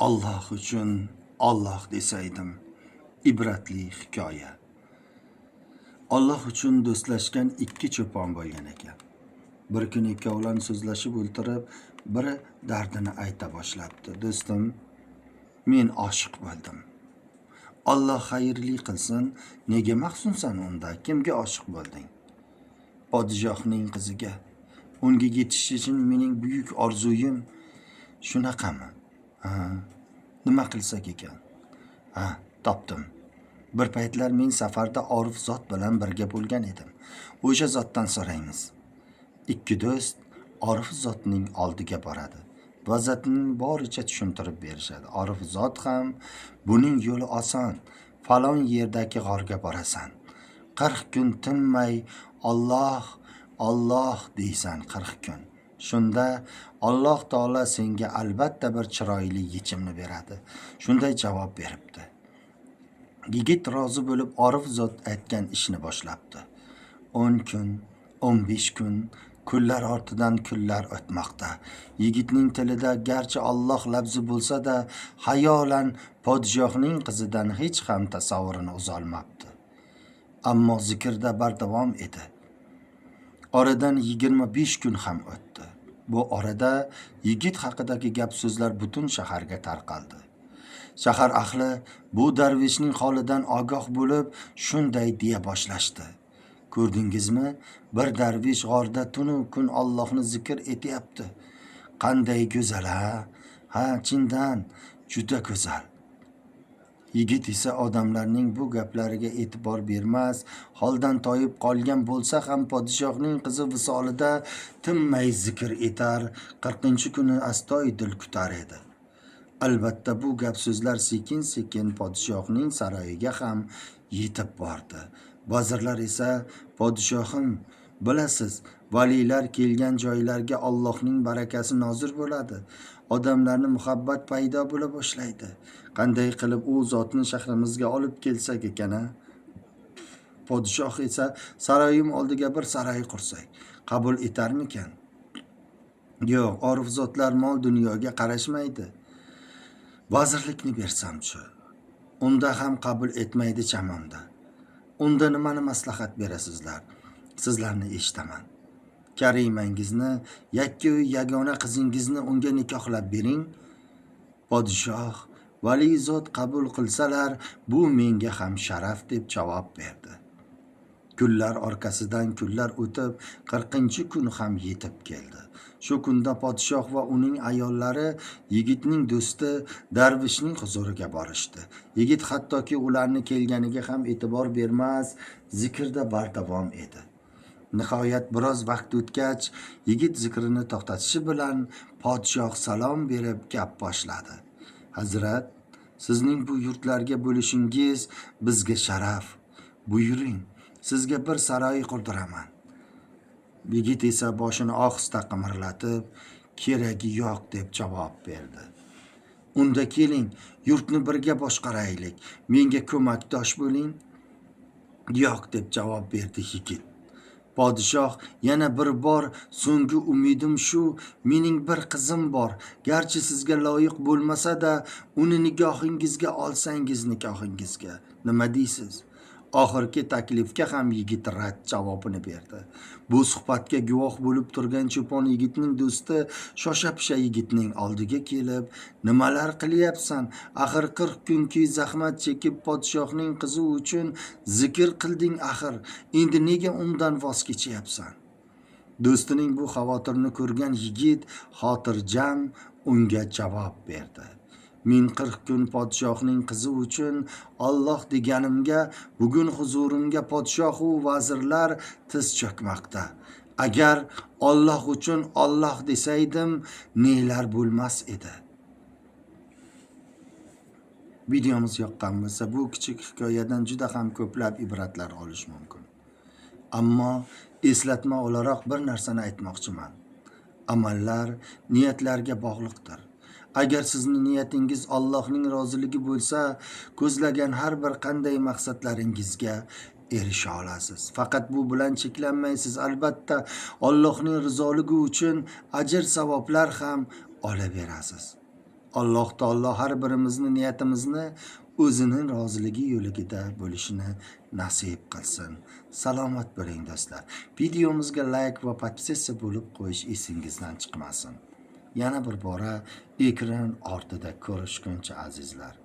Alloh uchun Alloh desaydim. Ibratli hikoya. Alloh uchun do'stlashgan ikki cho'pon bo'lgan ekan. Bir kun ikkovlan so'zlashib o'ltirib, biri dardini ayta boshlabdi. Do'stim, men oshiq bo'ldim. Alloh xayrli qilsin. Nega mahzunsan unda? Kimga oshiq bo'lding? Podshohning qiziga. Unga yetish uchun mening buyuk orzuyim shunaqami? Nima qilsak ekan? Topdim. Bir paytlar men safarda Orif zot bilan birga bo'lgan edim. O'sha zotdan so'raymiz. Ikki do'st Orif zotning oldiga boradi. Vaziyatning boricha tushuntirib berishadi. Orif zot ham buning yo'li oson. Falon yerdagi g'orga borasan. 40 kun tinmay Alloh, Alloh deysan 40 kun. Shunda Alloh taolo senga albatta bir chiroyli yechimni beradi. Shunday javob beribdi. Yigit rozi bo'lib Orif zot aytgan ishni boshlabdi. 10 kun, 15 kun, kunlar ortidan kunlar o'tmoqda. Yigitning tilida garchi Alloh labzi bo'lsa-da, hayolan podshohning qizidan hech ham tasavvurini uzolmabdi. Ammo zikrda bardavom edi. Oradan 25 kun ham o'tdi. Bu orada yigit haqidagi gap so'zlar butun shaharga tarqaldi. Shahar ahli bu darvishning holidan ogoh bo'lib shunday deya boshlashdi. Ko'rdingizmi? Bir darvish g'orda tunu kun Allohni zikr etyapti. Qanday go'zal ha? Chindan juda go'zal. Yigit esa odamlarning bu gaplariga e'tibor bermas, holdan toyib qolgan bo'lsa ham podshohning qizi visolida tinmay zikr etar, 40-kuni astoydil kutar edi. Albatta bu gap so'zlar sekin-sekin podshohning saroyiga ham yetib bordi. Vazirlar esa, podshohim, bilasiz, valiylar kelgan joylarga Allohning barakasi nozil bo'ladi. Odamlarni muhabbat paydo bo'la boshlaydi. Qanday qilib u zotni shahrimizga olib kelsak ekan? Podshoh esa saroyim oldiga bir saroy qursak, qabul etarmikan? Yo'q, Orif zotlar mol dunyoga qarashmaydi. Vazirlikni bersam-chi, unda ham qabul etmaydi chamonda. Unda nimani maslahat berasizlar? Sizlarni eshitaman. Karimangizni, yakka-uy yagona qizingizni unga nikohlab bering. Podshoh, vali zot qabul qilsalar, bu menga ham sharaf deb javob berdi. Kunlar orqasidan kunlar o'tib, 40-kun ham yetib keldi. Shu kunda podshoh va uning ayollari yigitning do'sti darvishning huzuriga borishdi. Yigit hattoki ularni kelganiga ham e'tibor bermas, zikrda bardavom edi. Nihoyat biroz vaqt o'tgach, yigit zikrini to'xtatishi bilan podshoh salom berib gap boshladi. Hazrat, sizning bu yurtlarga bo'lishingiz bizga sharaf. Buyuring, sizga bir saroy qurdiraman. Yigit esa boshini ohista qimirlatib, keragi yo'q deb javob berdi. Unda keling, yurtni birga boshqaraylik. Menga ko'makdosh bo'ling. Yo'q deb javob berdi yigit. Podshoh yana bir bor, so'nggi umidim shu, mening bir qizim bor. Garchi sizga loyiq bo'lmasa-da, uni nigohingizga olsangiz nikohingizga. Nima deysiz? Oxirgi taklifga ham yigit rad javobini berdi. Bu suhbatga guvoh bo'lib turgan cho'pon yigitning do'sti shosha-pisha yigitning oldiga kelib, nimalar qilyapsan? Axir 40 kunki zahmat chekib podshohning qizi uchun zikr qilding axir. Endi nega undan voz kechyapsan? Do'stining bu xavotirini ko'rgan yigit xotirjam unga javob berdi. Men 40 kun podshohning qizi uchun Alloh deganimga bugun huzurimga podshoh va vazirlar tiz cho'kmoqda. Agar Alloh uchun Alloh desaydim, nelar bo'lmas edi. Videomiz yoqqan bo'lsa, bu kichik hikoyadan juda ham ko'plab ibratlar olish mumkin. Ammo eslatma o'laroq bir narsani aytmoqchiman. Amallar niyatlarga bog'liqdir. Agar sizning niyatingiz Allohning roziligi bo'lsa, ko'zlagan har bir qanday maqsadlaringizga erisha olasiz. Faqat bu bilan cheklanmaysiz. Albatta, Allohning rizoligi uchun ajr savoblar ham olaverasiz. Alloh taolo har birimizni niyatimizni o'zining roziligi yo'ligida bo'lishini nasib qilsin. Salomat bo'ling do'stlar. Videomizga like va podpisatsiya bo'lib qo'yish esingizdan chiqmasin. Yana bir bora ekran ortida ko'rishguncha azizlar.